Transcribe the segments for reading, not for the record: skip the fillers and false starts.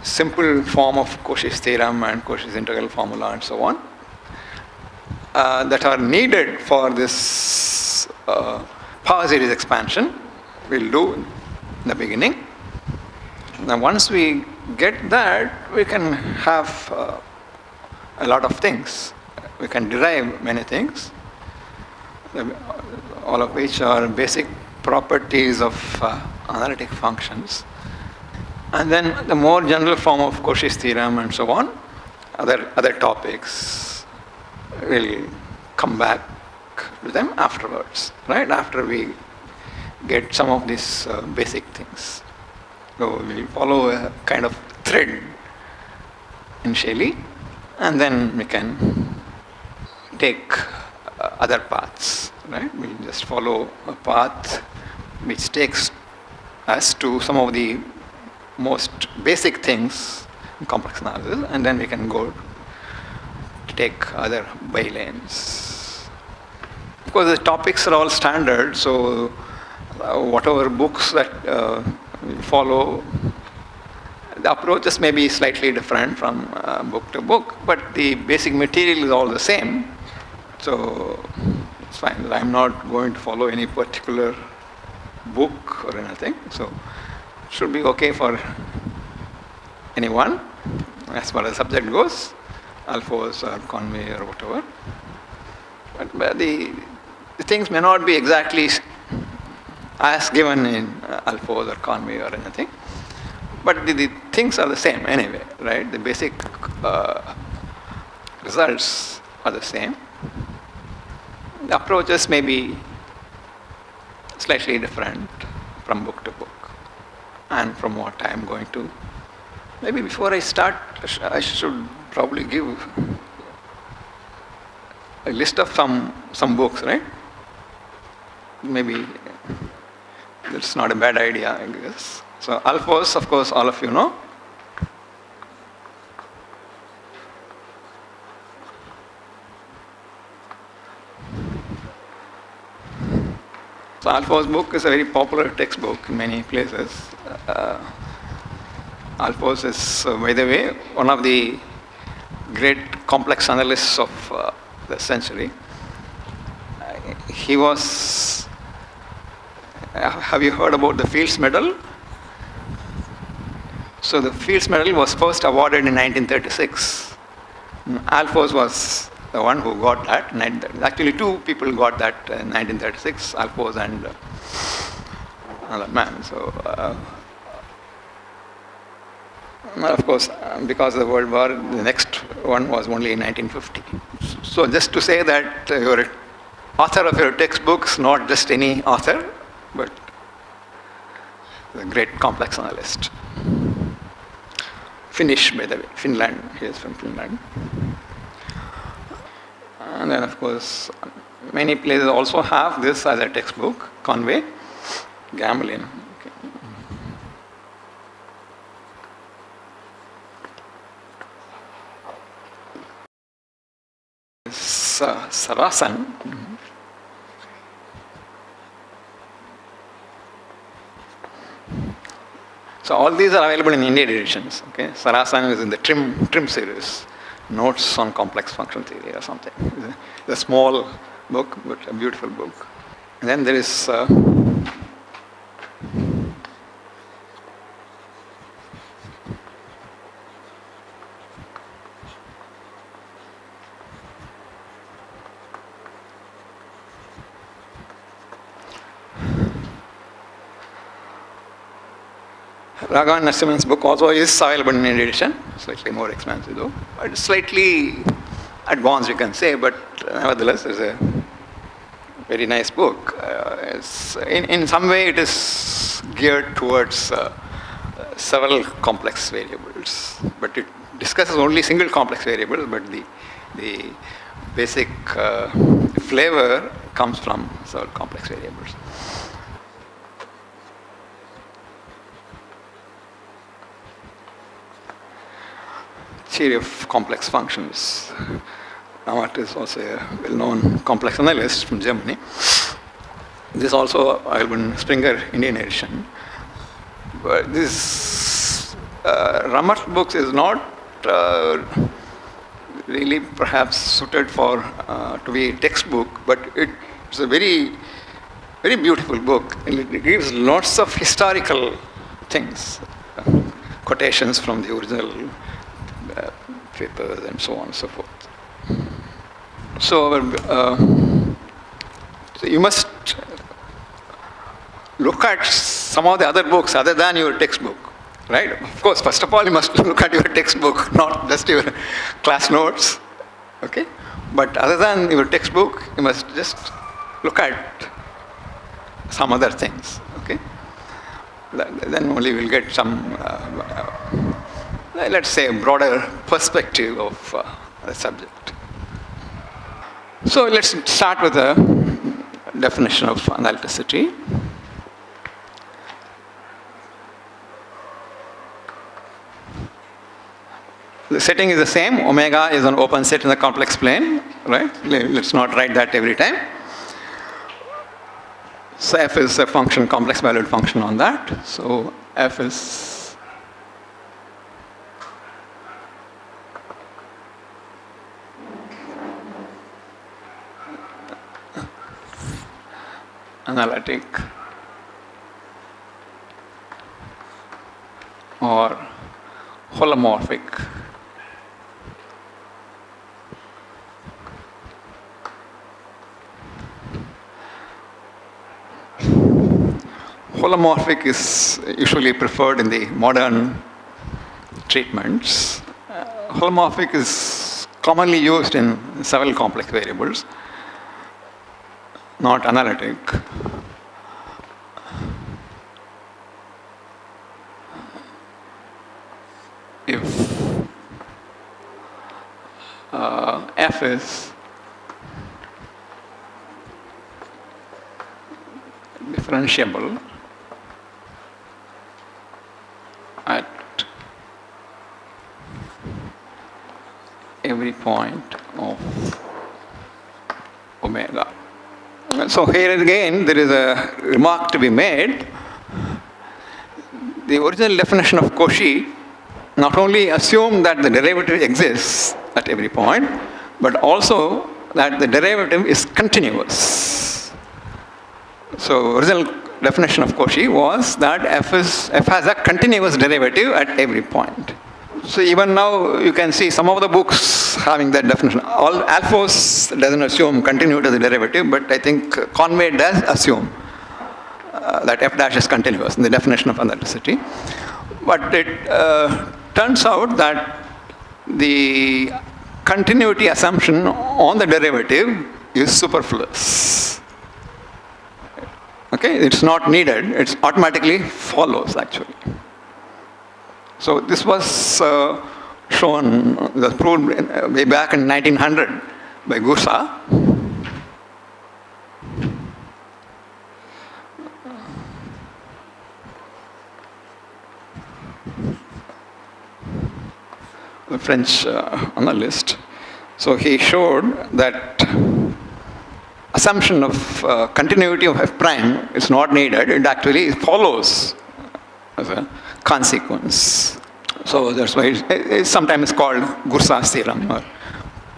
simple form of Cauchy's theorem and Cauchy's integral formula and so on that are needed for this power series expansion, we'll do in the beginning. Now once we get that, we can have a lot of things. We can derive many things, all of which are basic properties of analytic functions. And then the more general form of Cauchy's theorem and so on, other topics, we'll come back to them afterwards, right? After we get some of these basic things. So we'll follow a kind of thread initially, and then we can take other paths, right? We'll just follow a path which takes us to some of the most basic things in complex analysis, and then we can go to take other bylanes. Of course, the topics are all standard, so whatever books that we follow, the approaches may be slightly different from book to book, but the basic material is all the same. So it's fine. I'm not going to follow any particular book or anything. So it should be okay for anyone as far as the subject goes, Alphonse or Conway or whatever. But the things may not be exactly as given in Alphonse or Conway or anything. But the things are the same anyway, right? The basic results are the same. The approaches may be slightly different from book to book and from what I am going to. Maybe before I start, I should probably give a list of some books, right? Maybe that's not a bad idea, I guess. So Alphonse, of course, all of you know. So Alphonse's book is a very popular textbook in many places. Alphonse is, by the way, one of the great complex analysts of the century. He was, have you heard about the Fields Medal? So the Fields Medal was first awarded in 1936. Alphonse was the one who got that. Actually, two people got that in 1936, Alphonse and another man. So, of course, because of the World War, the next one was only in 1950. So just to say that you're author of your textbooks, not just any author, but a great complex analyst. Finnish, by the way, Finland, he is from Finland. And then, of course, many places also have this as a textbook, Conway, Gamelin. Okay. Sarasan. So all these are available in Indian editions. Okay, Sarasan is in the Trim series, Notes on Complex Function Theory or something. It's a small book, but a beautiful book. And then there is Raghavan Narasimhan's book also is available in Indian edition, slightly more expensive though, but slightly advanced you can say, but nevertheless it's a very nice book. In some way it is geared towards several complex variables, but it discusses only single complex variables, but the basic flavor comes from several complex variables. Theory of complex functions. Amat is also a well-known complex analyst from Germany. This also available in Springer Indian edition. But this Ramar's books is not really perhaps suited for to be a textbook, but it's a very, very beautiful book. And it gives lots of historical things, quotations from the original papers and so on and so forth. So, so you must look at some of the other books other than your textbook, right? Of course, first of all, you must look at your textbook, not just your class notes, okay? But other than your textbook, you must just look at some other things, okay? Then only we'll get some, let's say, a broader perspective of the subject. So let's start with a definition of analyticity. The setting is the same. Omega is an open set in the complex plane, right? Let's not write that every time. So f is a function, complex valued function on that. So f is analytic or holomorphic. Holomorphic is usually preferred in the modern treatments. Holomorphic is commonly used in several complex variables, not analytic. If f is differentiable at every point of omega. So here again, there is a remark to be made. The original definition of Cauchy not only assumed that the derivative exists at every point, but also that the derivative is continuous. So original definition of Cauchy was that f has a continuous derivative at every point. So even now you can see some of the books having that definition. All Alphos doesn't assume continuity of the derivative, but I think Conway does assume that f dash is continuous in the definition of analyticity. But it turns out that the continuity assumption on the derivative is superfluous. Okay, it's not needed, it automatically follows actually. So this was proved way back in 1900 by Gusa. The French analyst. So he showed that assumption of continuity of f prime is not needed, it actually follows as a consequence. So that's why it's sometimes called Gursa's theorem or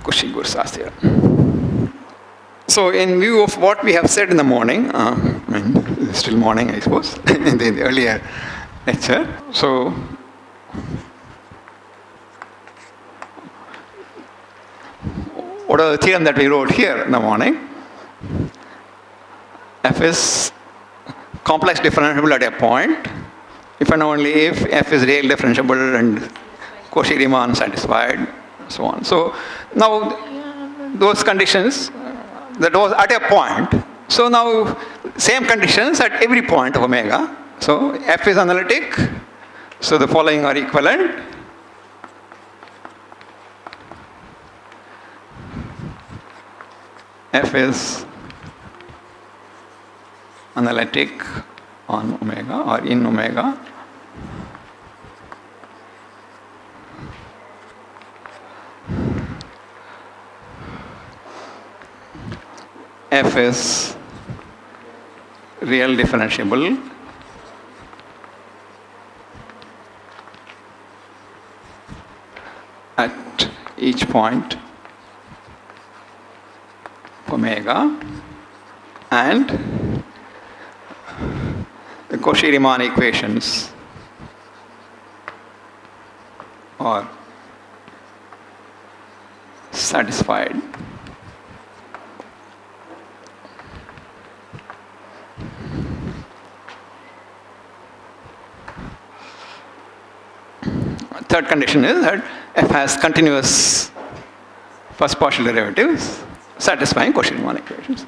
Cauchy-Gursa's theorem. So in view of what we have said in the morning, it's still morning I suppose, in the earlier lecture. So what are the theorem that we wrote here in the morning? F is complex differentiable at a point, if and only if f is real differentiable and Cauchy-Riemann satisfied, so on. So now those conditions, that was at a point. So now same conditions at every point of omega. So f is analytic, so the following are equivalent. F is analytic on omega or in omega. F is real differentiable each point omega, and the Cauchy-Riemann equations are satisfied. Third condition is that f has continuous first partial derivatives satisfying Cauchy-Riemann equations.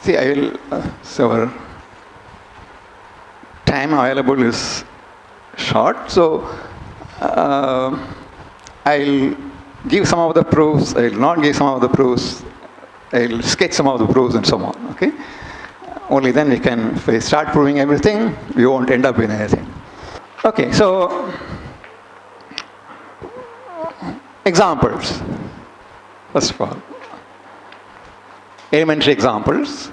See, I will, so our time available is short, so I'll give some of the proofs, I'll not give some of the proofs, I'll sketch some of the proofs and so on, okay? Only then we can, if we start proving everything, we won't end up with anything. Okay, so examples, first of all. Elementary examples.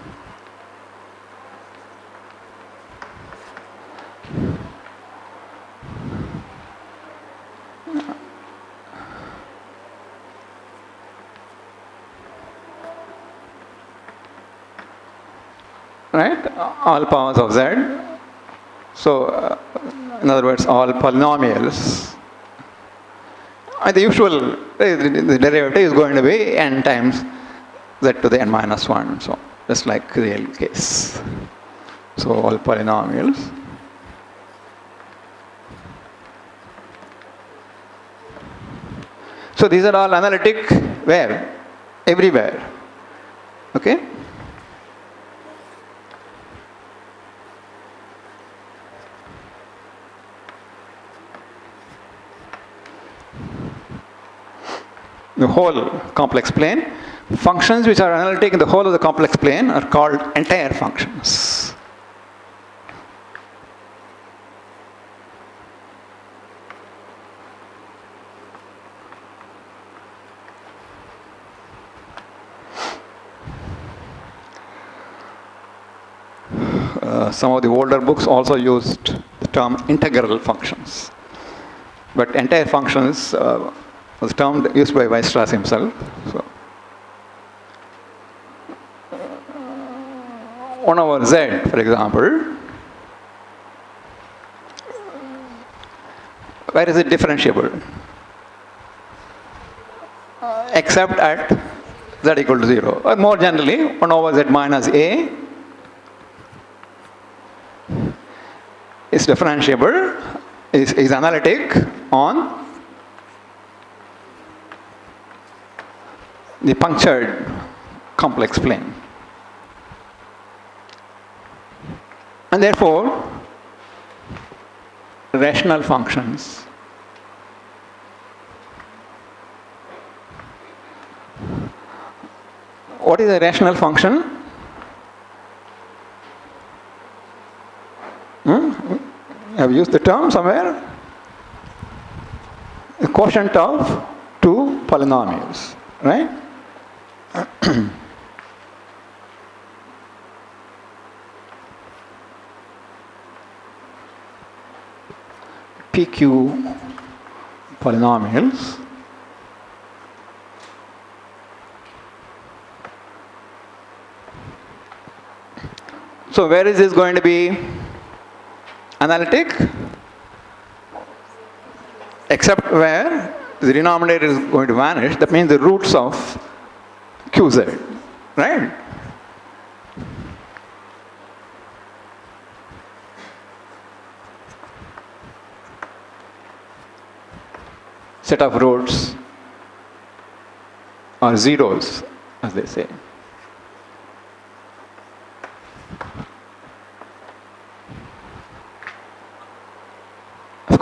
Right? All powers of z. So, in other words, all polynomials. And the usual, the derivative is going to be n times z to the n minus 1, so just like real case. So all polynomials. So these are all analytic where? Everywhere. Okay? The whole complex plane. Functions which are analytic in the whole of the complex plane are called entire functions. Some of the older books also used the term integral functions. But entire functions was a term used by Weierstrass himself. So 1 over z, for example, where is it differentiable? Except at z equal to 0. Or more generally, 1 over z minus a is differentiable, is analytic on the punctured complex plane. And therefore, rational functions what is a rational function? Have you used the term somewhere? A quotient of two polynomials, right? PQ polynomials. So where is this going to be analytic? Except where the denominator is going to vanish, that means the roots of QZ, right? Set of roots are zeros, as they say.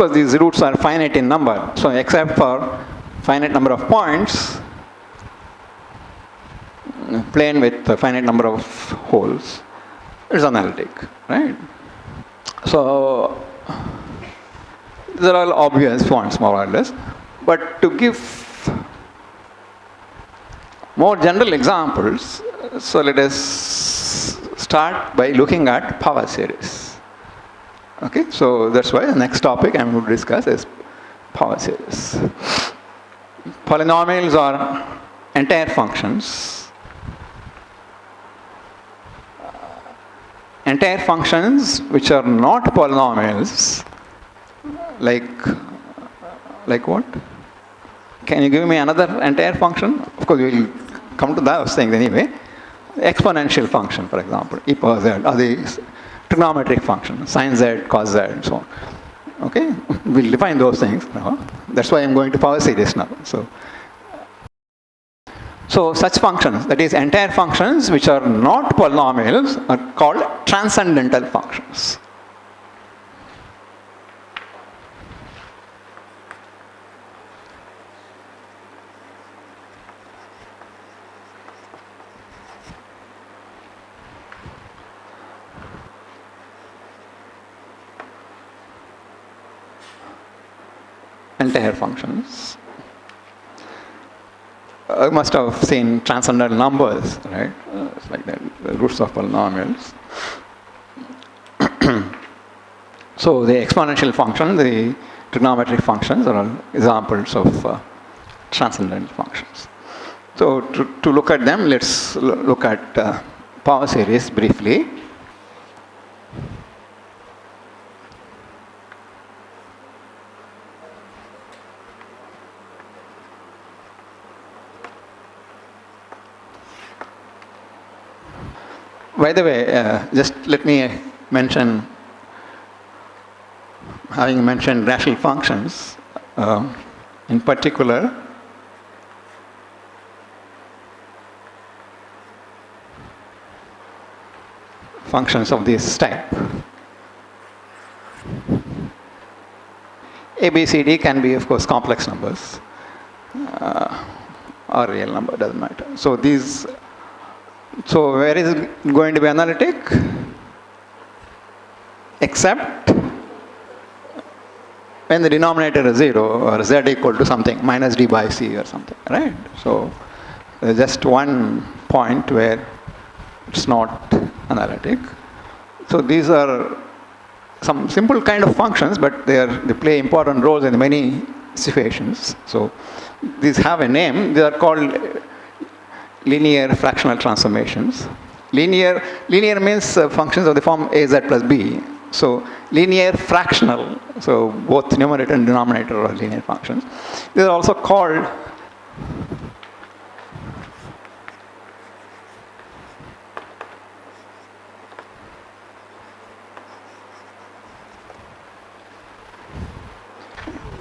course, these roots are finite in number. So except for finite number of points, plane with a finite number of holes, it's analytic, right? So these are all obvious ones, more or less. But to give more general examples, so let us start by looking at power series. Okay, so that's why the next topic I'm going to discuss is power series. Polynomials are entire functions. Entire functions which are not polynomials, like what? Can you give me another entire function? Of course, we will come to those things anyway. Exponential function, for example, e power z, or the trigonometric function, sin z, cos z, and so on. Okay, we'll define those things now. That's why I'm going to power series now. So such functions, that is entire functions which are not polynomials, are called transcendental functions. Entire functions. You must have seen transcendental numbers, right? It's like the roots of polynomials. So the exponential function, the trigonometric functions are all examples of transcendental functions. So to look at them, let's look at power series briefly. By the way, just let me mention, having mentioned rational functions, in particular, functions of this type. A, B, C, D can be, of course, complex numbers, or real number, doesn't matter. So where is it going to be analytic? Except when the denominator is 0 or z equal to something, minus d by c or something, right? So there's just one point where it's not analytic. So these are some simple kind of functions, but they play important roles in many situations. So these have a name. They are called linear fractional transformations. Linear means functions of the form az plus b. So linear fractional, so both numerator and denominator are linear functions. They are also called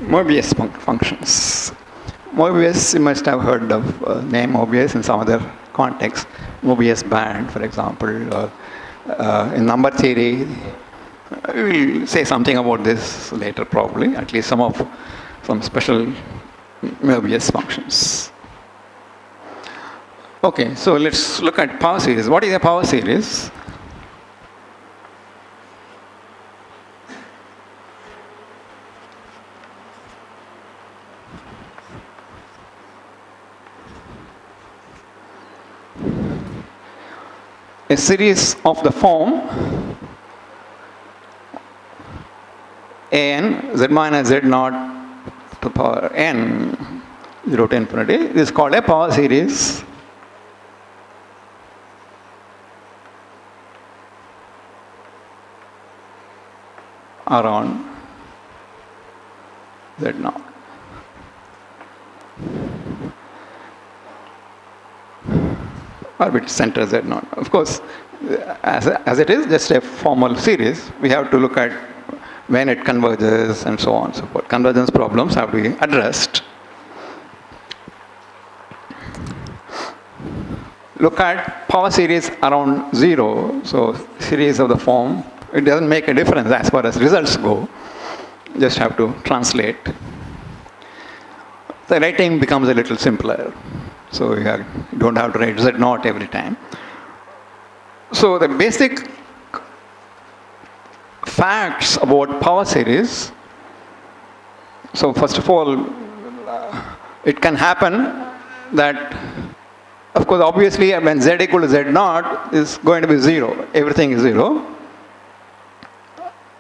Mobius functions. Mobius, you must have heard of name Mobius in some other context. Mobius band, for example, or in number theory. We will say something about this later, probably. At least some special Mobius functions. Okay, so let's look at power series. What is a power series? A series of the form n z minus z naught to the power n 0 to infinity is called a power series around z naught. Orbit center z naught. Of course, as it is just a formal series, we have to look at when it converges and so on and so forth. Convergence problems have to be addressed. Look at power series around 0. So series of the form, it doesn't make a difference as far as results go. just have to translate. The writing becomes a little simpler. So you don't have to write Z naught every time. So the basic facts about power series. So first of all, it can happen that, of course, obviously when Z equal to Z naught is going to be 0. Everything is 0.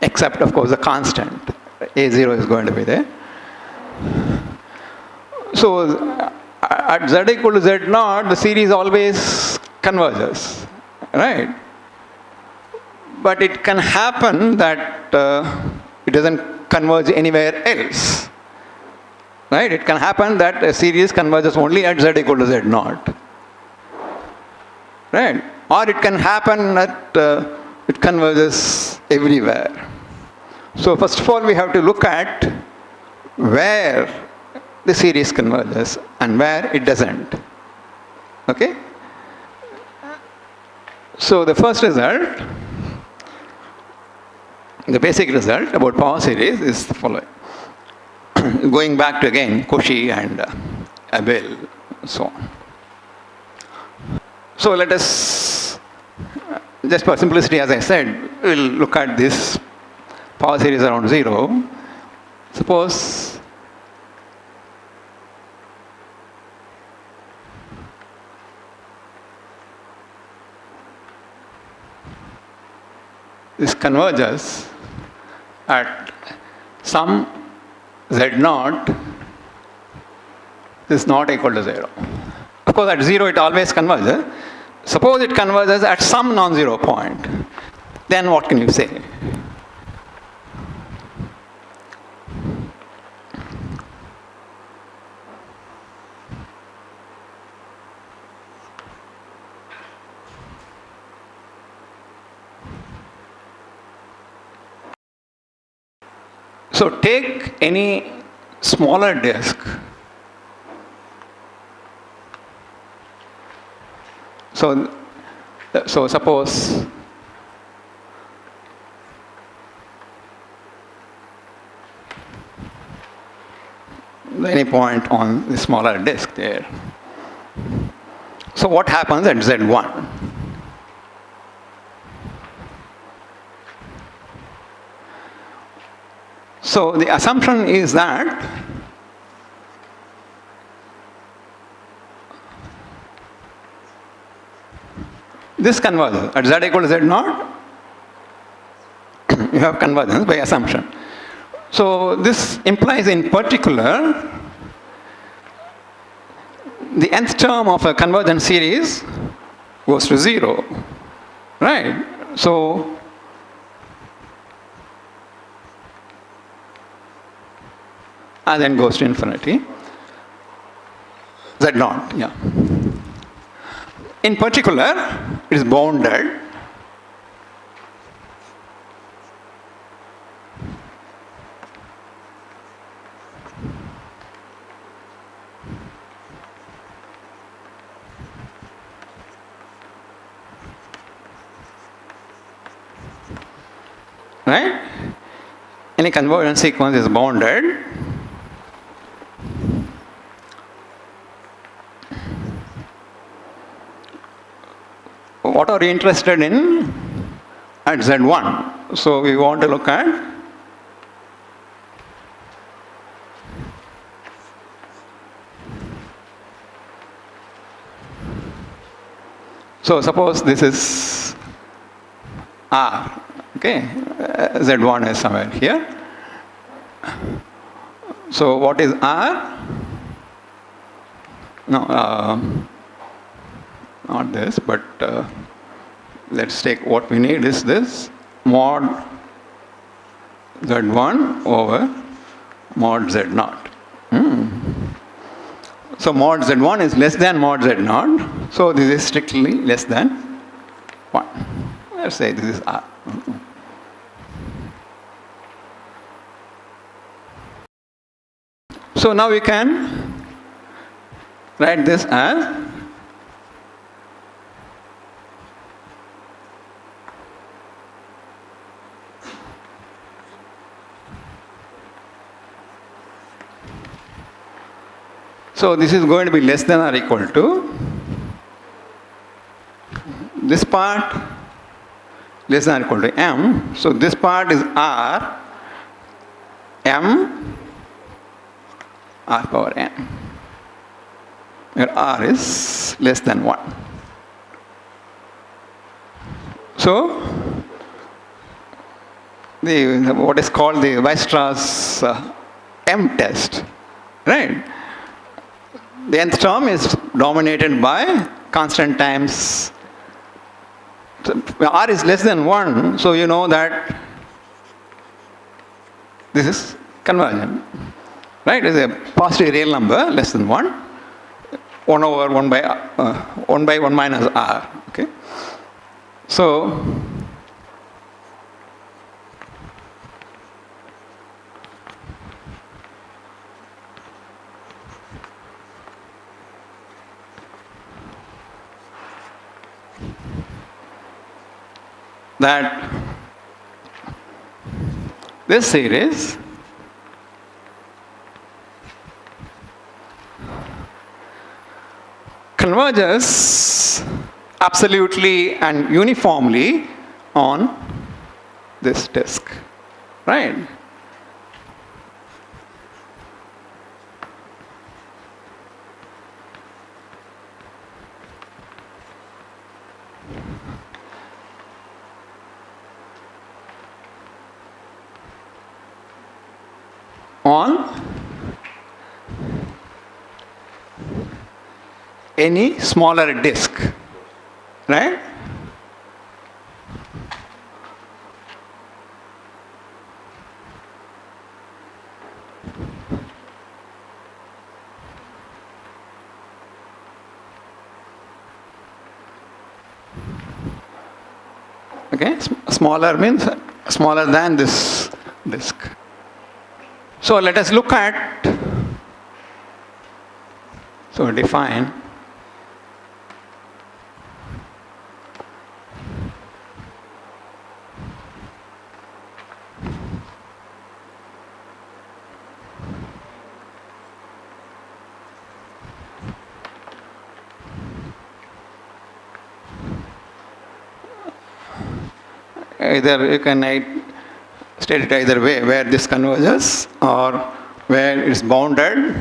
Except, of course, the constant. A0 is going to be there. So at Z equal to Z naught, the series always converges, right? But it can happen that it doesn't converge anywhere else, right? It can happen that a series converges only at Z equal to Z naught, right? Or it can happen that it converges everywhere. So first of all, we have to look at where the series converges and where it doesn't. Okay? So the first result, the basic result about power series is the following. Going back to again Cauchy and Abel, so on. So let us, just for simplicity, as I said, we'll look at this power series around 0. Suppose this converges at some Z naught is not equal to 0. Of course, at 0 it always converges. Suppose it converges at some non-zero point. Then what can you say? So take any smaller disk. So suppose any point on the smaller disk there. So what happens at Z1? So the assumption is that this converges at Z equal to Z naught. You have convergence by assumption. So this implies in particular the nth term of a convergent series goes to 0, right? So and then goes to infinity. Z naught, yeah. In particular, it is bounded. Right? Any convergent sequence is bounded. What are we interested in at Z1? So we want to look at so suppose this is R, okay, Z1 is somewhere here. So what is R? No, not this, but let's take what we need is this mod Z1 over mod Z0. So mod Z1 is less than mod Z0. So this is strictly less than 1. Let's say this is R. So now we can write this as So this is going to be less than or equal to this part less than or equal to m. So this part is r, m, r power n, where r is less than 1. So what is called the Weierstrass m test, right? The nth term is dominated by constant times. So r is less than 1, so you know that this is convergent, right? It's a positive real number less than 1, 1 over 1 by 1 minus r, okay? So that this series converges absolutely and uniformly on this disk, right? On any smaller disk, right? Okay, smaller means smaller than this disk. So let us look at, so define either you can state it either way, where this converges or where it's bounded.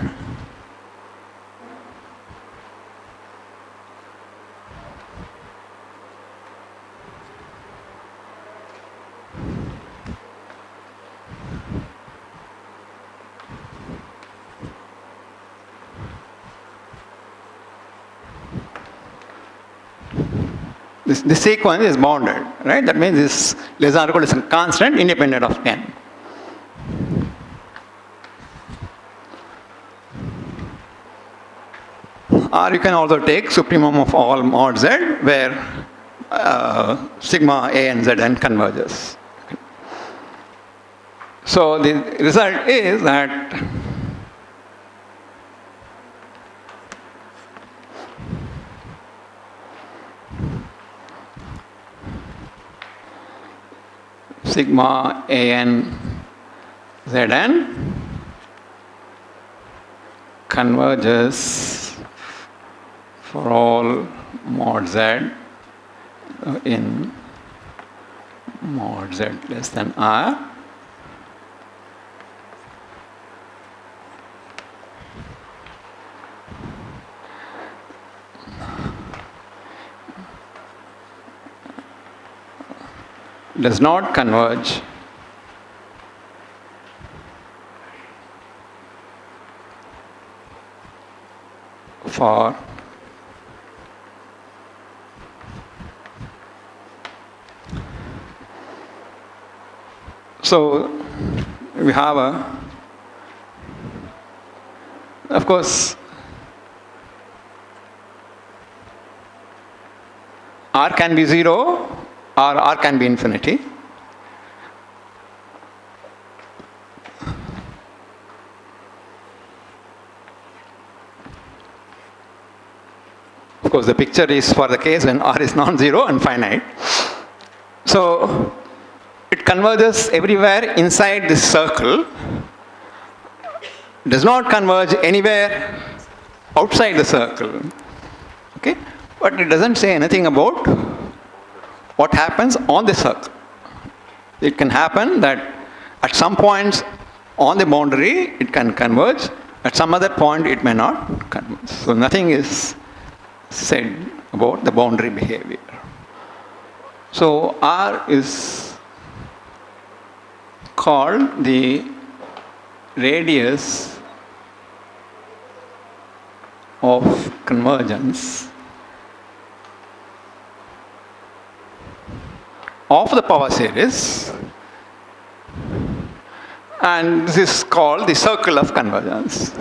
This sequence is bounded, right? That means this less than or equal to constant independent of n. Or you can also take supremum of all mod z, where sigma a and z n converges. So the result is that sigma a n z n converges for all mod z in mod z less than r does not converge for so we have of course r can be 0 or r can be infinity. Of course, the picture is for the case when r is non-zero and finite. So it converges everywhere inside this circle, does not converge anywhere outside the circle. Okay? But it doesn't say anything about what happens on the circle. It can happen that at some points on the boundary it can converge, at some other point it may not converge. So nothing is said about the boundary behavior. So R is called the radius of convergence of the power series, and this is called the circle of convergence.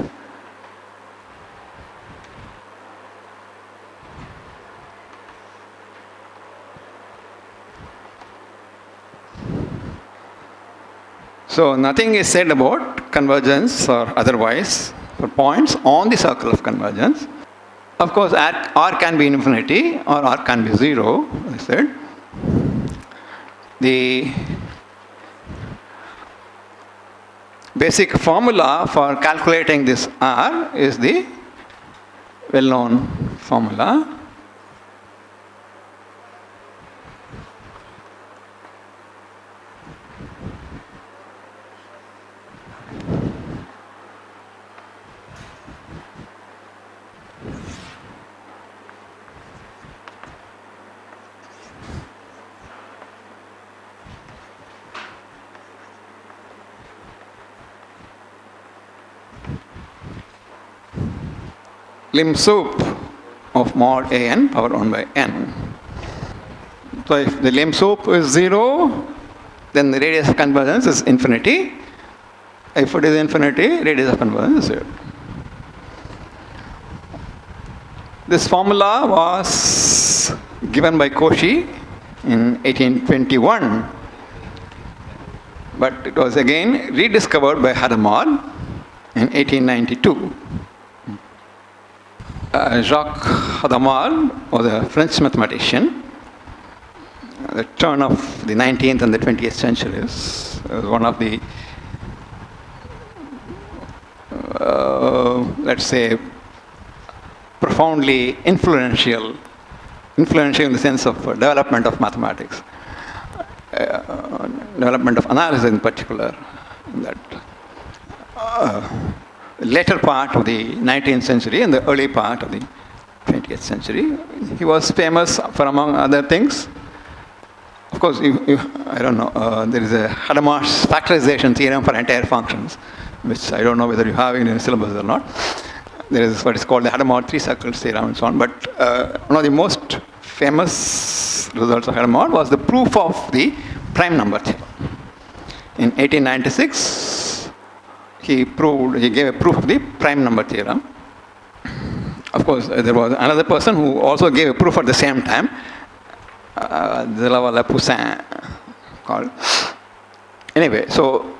So nothing is said about convergence or otherwise for points on the circle of convergence. Of course, R can be infinity or R can be 0, I said. The basic formula for calculating this R is the well-known formula. Lim sup of mod a n power 1 by n. So if the lim sup is 0, then the radius of convergence is infinity. If it is infinity, radius of convergence is 0. This formula was given by Cauchy in 1821, but it was again rediscovered by Hadamard in 1892. Jacques Hadamard was a French mathematician at the turn of the 19th and the 20th centuries. He was one of the, let's say, profoundly influential in the sense of development of mathematics, development of analysis in particular, in that later part of the 19th century and the early part of the 20th century. He was famous for, among other things, of course, I don't know, there is a Hadamard's factorization theorem for entire functions, which I don't know whether you have in your syllabus or not. There is what is called the Hadamard three circles theorem and so on. But one of the most famous results of Hadamard was the proof of the prime number theorem. In 1896, he gave a proof of the prime number theorem. Of course, there was another person who also gave a proof at the same time, Delaval-Poussin called. Anyway, so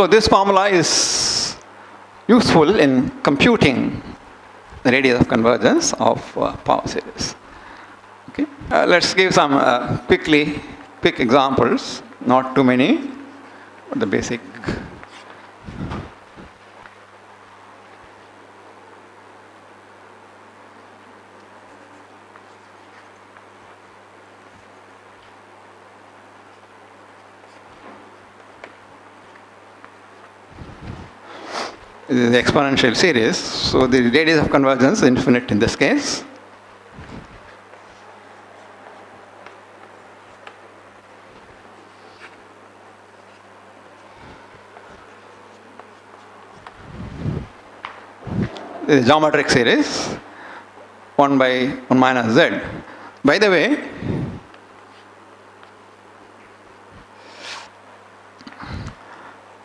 this formula is useful in computing the radius of convergence of power series. Okay, let's give some quick examples. Not too many, but the basic. This is the exponential series, so the radius of convergence is infinite in this case. This is geometric series, 1 by 1 minus z. By the way,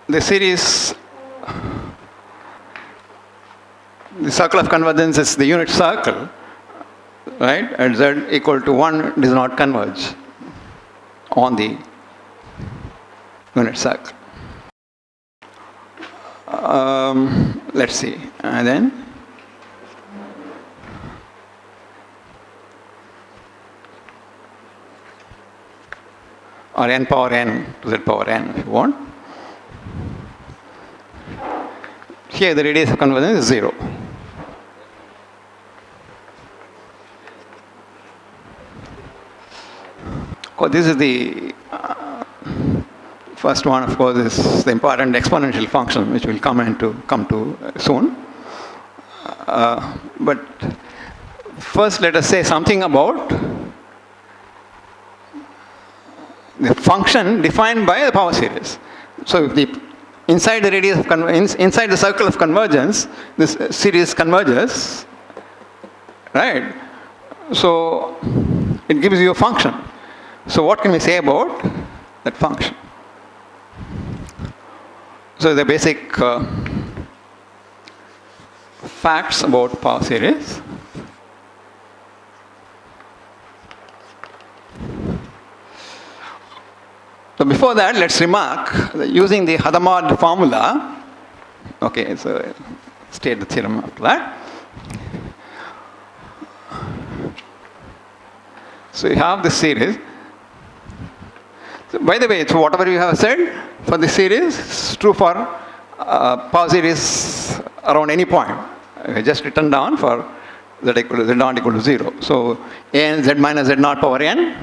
the series, the circle of convergence is the unit circle, right? At z equal to 1 does not converge on the unit circle. Let's see, and then or n power n to z power n if you want. Here the radius of convergence is 0. course, this is the first one, of course, is the important exponential function, which we'll come to soon. But first, let us say something about the function defined by the power series. So, if inside the radius of inside the circle of convergence, this series converges, right? So, it gives you a function. So, what can we say about that function? So, the basic facts about power series. So, before that, let's remark that using the Hadamard formula, okay, so state the theorem after that. So, you have this series. So, by the way, so whatever you have said for this series is true for power series around any point. Just written down for z equal to z naught equal to 0. So, n z minus z naught power n,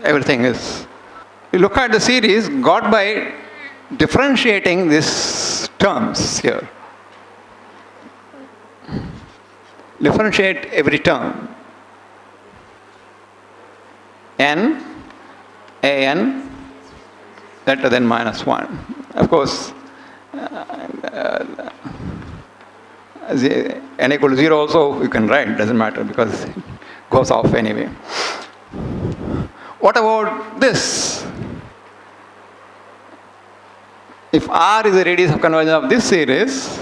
everything is. You look at the series got by differentiating these terms here. Differentiate every term. N, an, z to the n minus 1. Of course, n equal to 0 also you can write, doesn't matter because it goes off anyway. What about this? If R is the radius of convergence of this series,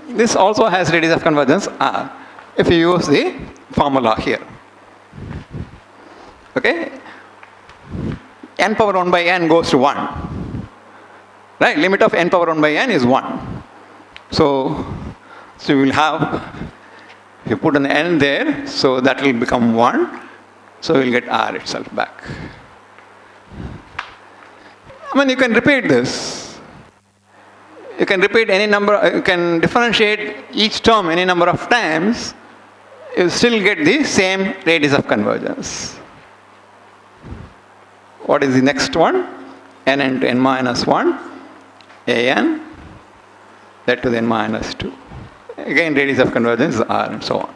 this also has radius of convergence R, if you use the formula here. Okay? N power 1 by n goes to 1. Right? Limit of n power 1 by n is 1. So you will have, if you put an n there, so that will become 1. So you will get R itself back. I mean, you can repeat this. You can repeat any number, you can differentiate each term any number of times, you still get the same radius of convergence. What is the next one? N into n minus 1, an, that to the n minus 2. Again, radius of convergence is R and so on.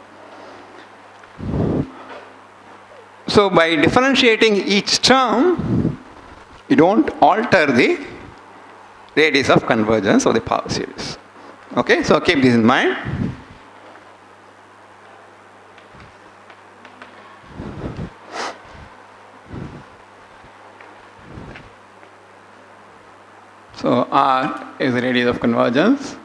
So, by differentiating each term, you don't alter the radius of convergence of the power series. Okay, so keep this in mind. So R is the radius of convergence.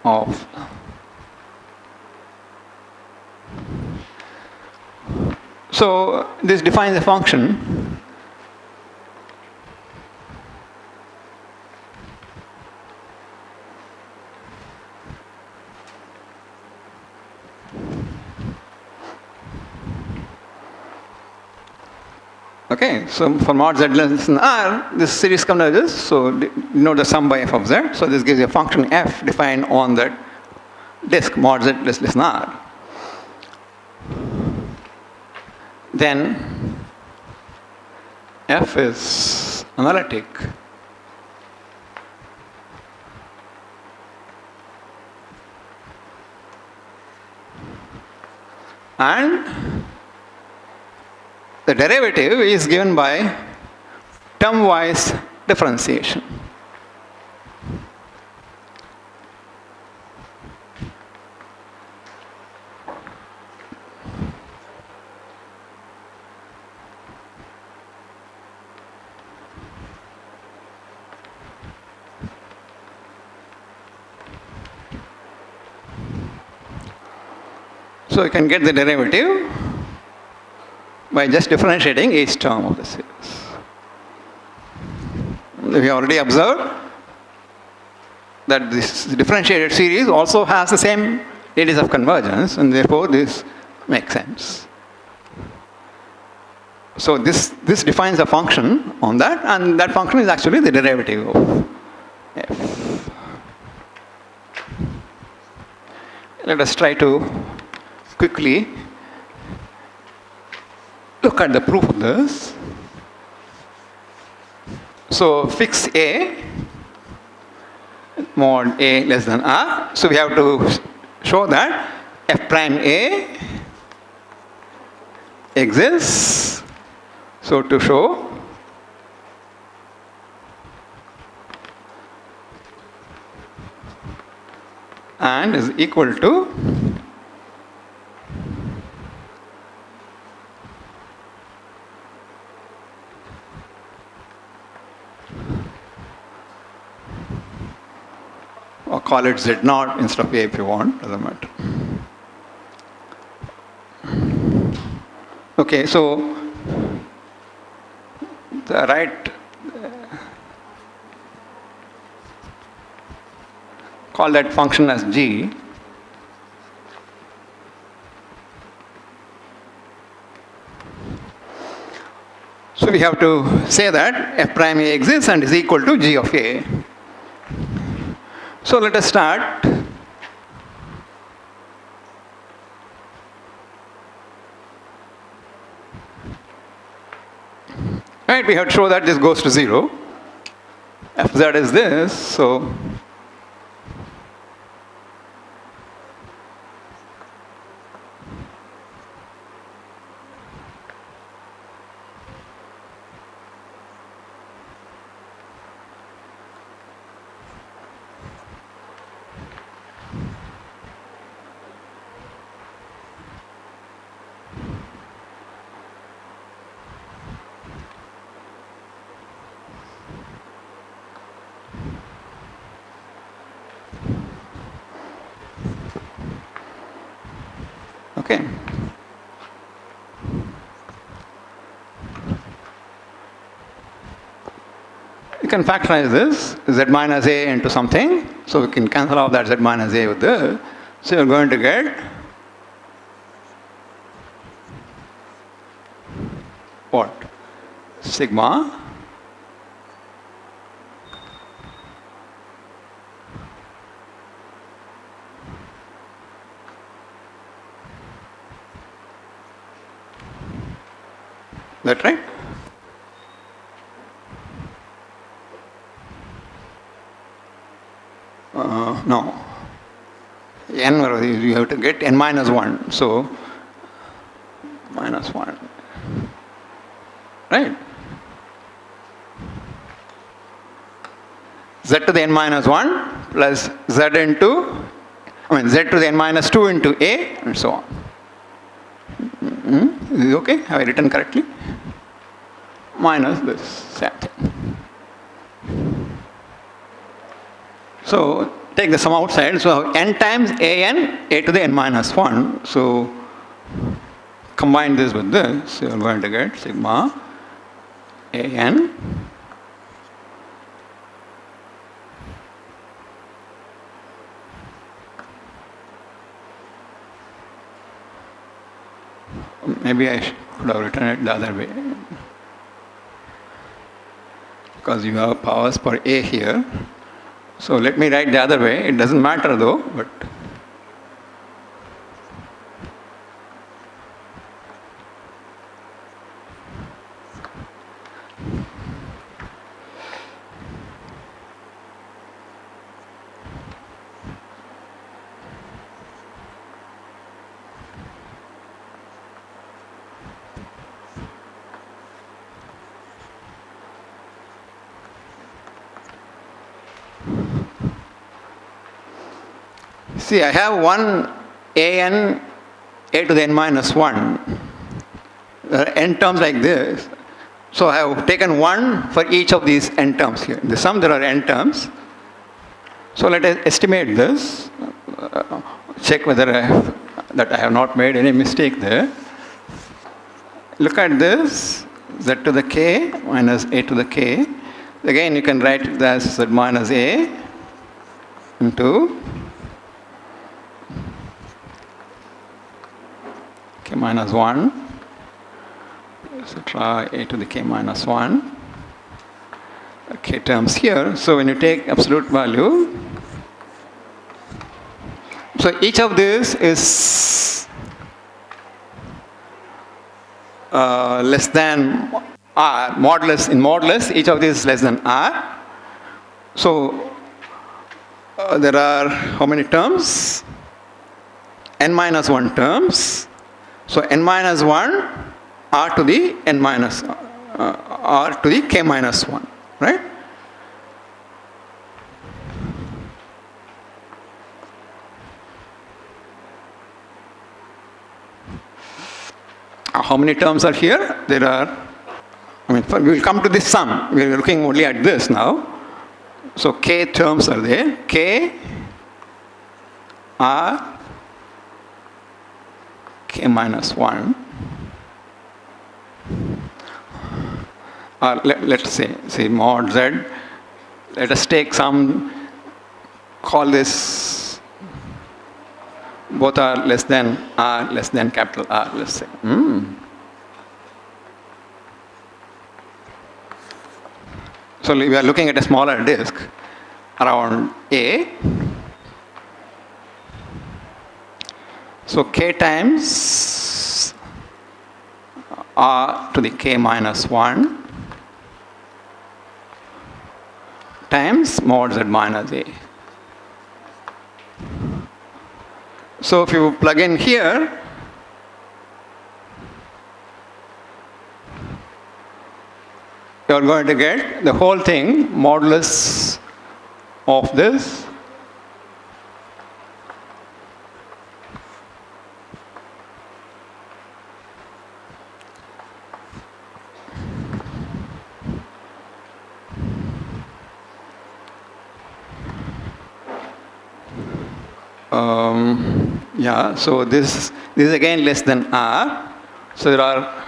Of so this defines a function okay, so for mod z less than R, this series converges, so denote the sum by f of z. So this gives you a function f defined on that disk mod z less than R. Then f is analytic. And the derivative is given by term-wise differentiation. So you can get the derivative by just differentiating each term of the series. We already observed that this differentiated series also has the same radius of convergence, and therefore this makes sense. So this defines a function on that, and that function is actually the derivative of f. let us try to quickly look at the proof of this. So fix A, mod A less than R. So we have to show that f prime A exists. So to show and is equal to or call it Z naught instead of A if you want, doesn't matter. Okay, so the right call that function as G. So we have to say that f prime A exists and is equal to G of A. So let us start. Right, we have to show that this goes to 0. Fz is this, so okay. You can factorize this z minus a into something, so we can cancel off that z minus a with this. So you're going to get what? Sigma that right? No. N, you have to get n minus 1. So, minus 1. Right? Z to the n minus 1 plus z into, z to the n minus 2 into A and so on. Is it okay? Have I written correctly? Minus this same thing. So take the sum outside. So n times an, a to the n minus 1. So combine this with this. So you're going to get sigma an maybe I could have written it the other way, because you have powers for A here. So let me write the other way. It doesn't matter though, but see, I have one an a to the n minus 1. N terms like this. So I have taken 1 for each of these n terms here. In the sum there are n terms. So let us estimate this. Check whether I have not made any mistake there. Look at this. Z to the k minus a to the k. Again you can write it as z minus a into k minus 1, etc. a to the k minus 1. K terms here. So when you take absolute value, So each of these is less than R, modulus, in modulus, each of these is less than R. So there are how many terms? N minus 1 terms. So n minus 1 R to the n minus R to the k minus 1, right? How many terms are here? There are, we will come to this sum. We are looking only at this now. So k terms are there. K, R, k minus 1. Or let's say mod z. Let us take some, call this, both are less than R, less than capital R, let's say. So we are looking at a smaller disk around A. So k times R to the k minus 1 times mod z minus A. So if you plug in here, you are going to get the whole thing modulus of this so this is again less than R. So there are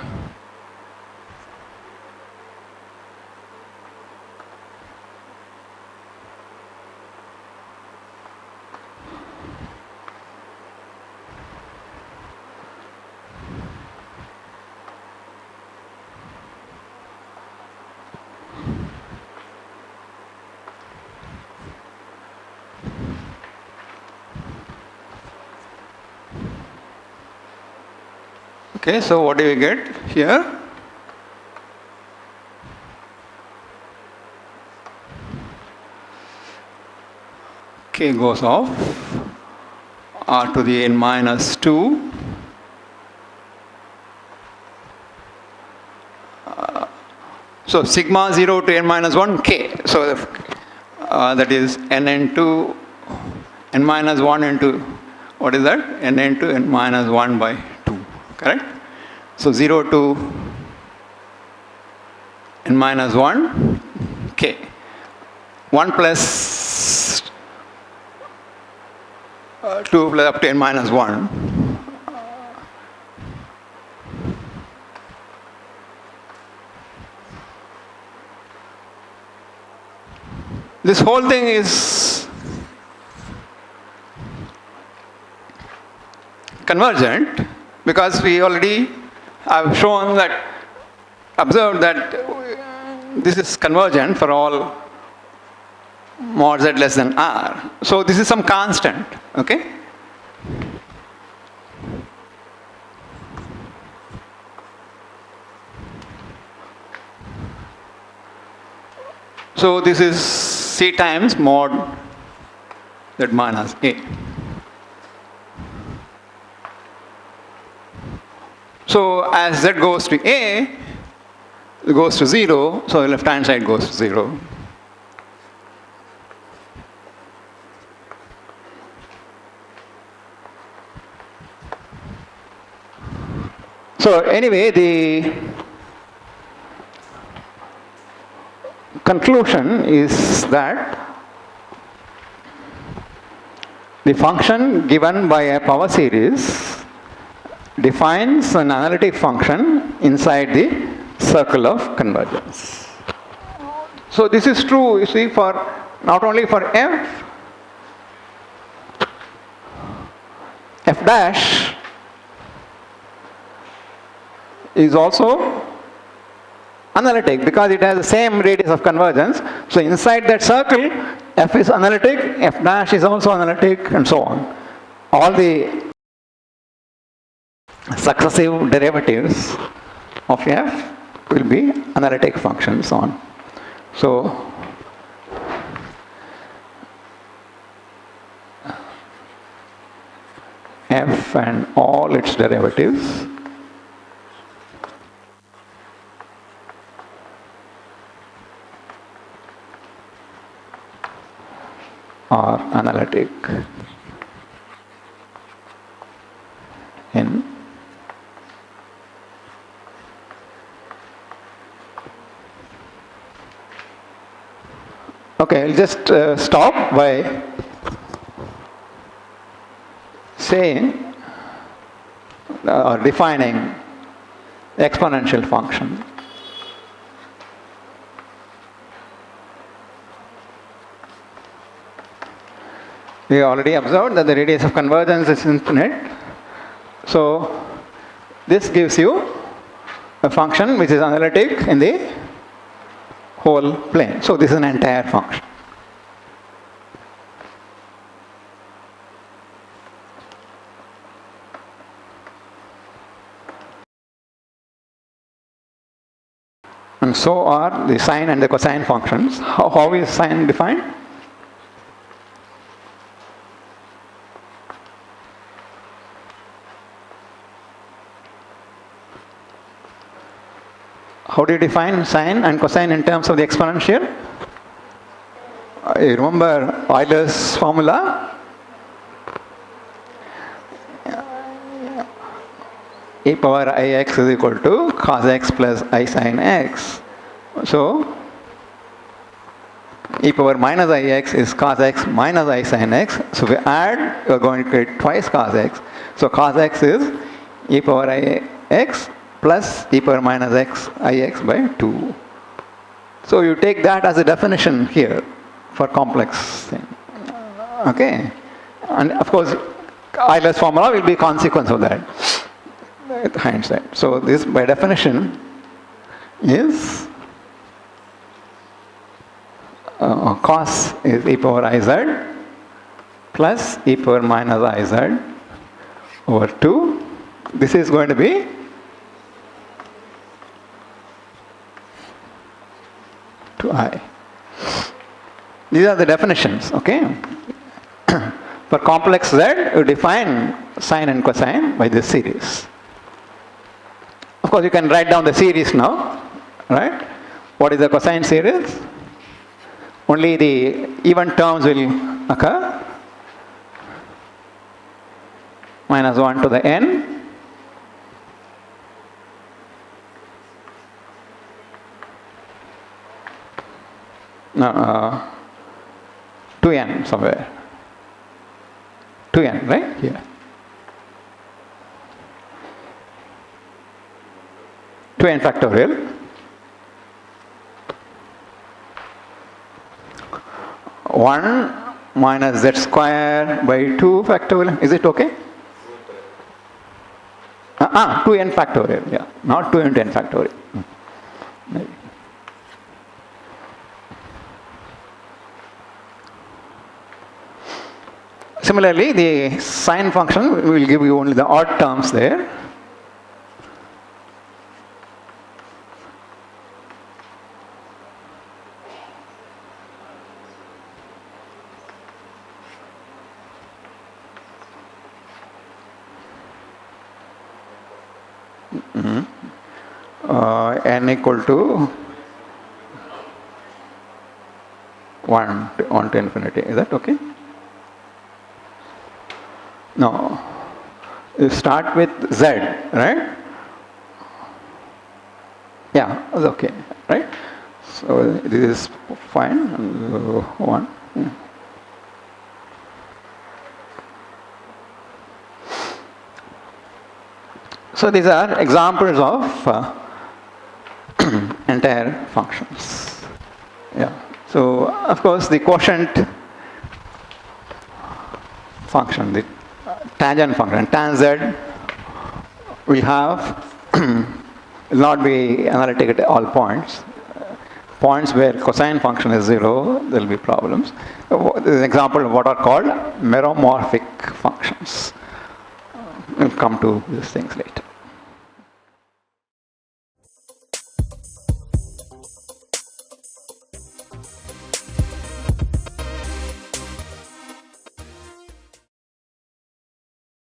okay, so what do we get here? K goes off, R to the n minus 2. So sigma 0 to n minus 1, K. So that is n into n minus 1 into, what is that? N into n minus 1 by 2, correct? So 0 to n minus 1, K. 1 plus 2 plus up to n minus 1. This whole thing is convergent because we already have shown that, observed that this is convergent for all mod z less than R. So this is some constant, okay? So this is C times mod z minus A. So as z goes to A, it goes to 0, so the left hand side goes to 0. So anyway, the conclusion is that the function given by a power series defines an analytic function inside the circle of convergence. So this is true, you see, for not only for f dash is also analytic because it has the same radius of convergence. So inside that circle, f is analytic, f dash is also analytic, and so on. all the successive derivatives of f will be analytic functions on. So, f and all its derivatives are analytic in okay, I'll just stop by saying or defining the exponential function. We already observed that the radius of convergence is infinite. So, this gives you a function which is analytic in the whole plane. So, this is an entire function. And so are the sine and the cosine functions. How is sine defined? How do you define sine and cosine in terms of the exponential? You remember Euler's formula? E power ix is equal to cos x plus I sin x. So, e power minus ix is cos x minus I sin x. So, if we add, you are going to get twice cos x. So, cos x is e power ix plus e power minus x ix by 2. So, you take that as a definition here for complex thing. Okay. And of course, Euler's formula will be consequence of that. With hindsight. So, this by definition is cos is e power iz plus e power minus iz over 2. This is going to be to I. These are the definitions, okay? For complex z, you define sine and cosine by this series. Of course, you can write down the series now, right? What is the cosine series? Only the even terms will occur. Minus 1 to the n. No, 2n somewhere. 2n, right? Here. 2n factorial. 1 minus z square by 2 factorial. Is it okay? 2n factorial, yeah. Not 2 into n factorial. Maybe. Similarly, the sine function will give you only the odd terms there. N equal to 1 to infinity. Is that okay? No. You start with z, right? Yeah, that's okay, right? So this is fine. 1. Yeah. So these are examples of entire functions. Yeah. So of course the quotient function, the tangent function, tan z will have will not be analytic at all points. points where cosine function is 0, there will be problems. This is an example of what are called meromorphic functions. We'll come to these things later.